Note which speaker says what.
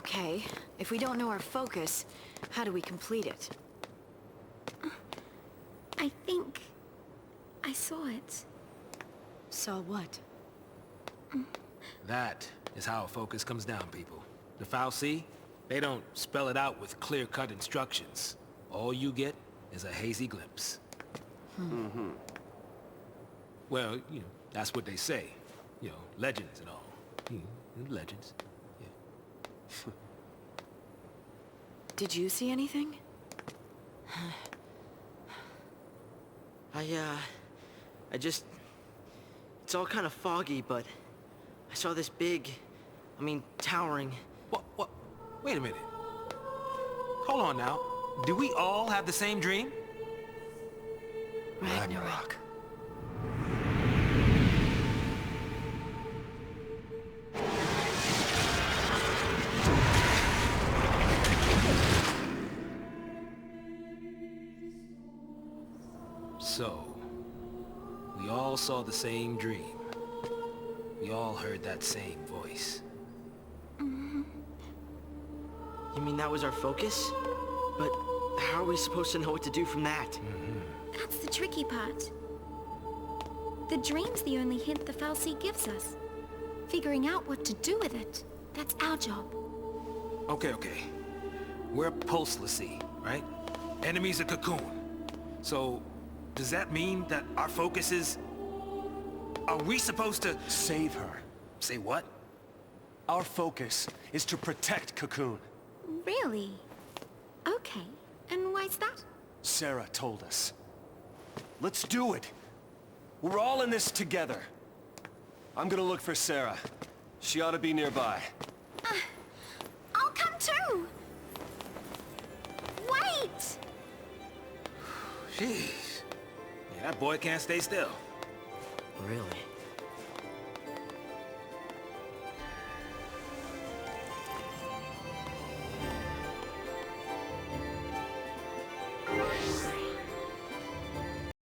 Speaker 1: Okay, if we don't know our focus, how do we complete it?
Speaker 2: I think... I saw it.
Speaker 1: Saw what?
Speaker 3: That is how a focus comes down, people. The Foul See, they don't spell it out with clear-cut instructions. All you get is a hazy glimpse. Well, you know, that's what they say. You know, legends and all. Legends. Yeah.
Speaker 1: Did you see anything?
Speaker 4: I just... It's all kind of foggy, but... I saw this big... towering...
Speaker 3: What? Wait a minute. Hold on now. Do we all have the same dream?
Speaker 1: Ragnarok.
Speaker 3: So, we all saw the same dream. We all heard that same voice.
Speaker 4: You mean that was our focus? But how are we supposed to know what to do from that?
Speaker 2: That's the tricky part. The dream's the only hint the Foul See gives us. Figuring out what to do with it, that's our job.
Speaker 3: Okay. We're pulselessy, right? Enemy's a cocoon. So, does that mean that our focus is... Are we supposed to...
Speaker 5: Save her.
Speaker 3: Say what?
Speaker 5: Our focus is to protect Cocoon.
Speaker 2: Really? Okay. And why's that?
Speaker 5: Sarah told us. Let's do it. We're all in this together. I'm gonna look for Sarah. She ought to be nearby.
Speaker 2: I'll come too! Wait!
Speaker 3: Jeez. Yeah, that boy can't stay still.
Speaker 4: Really?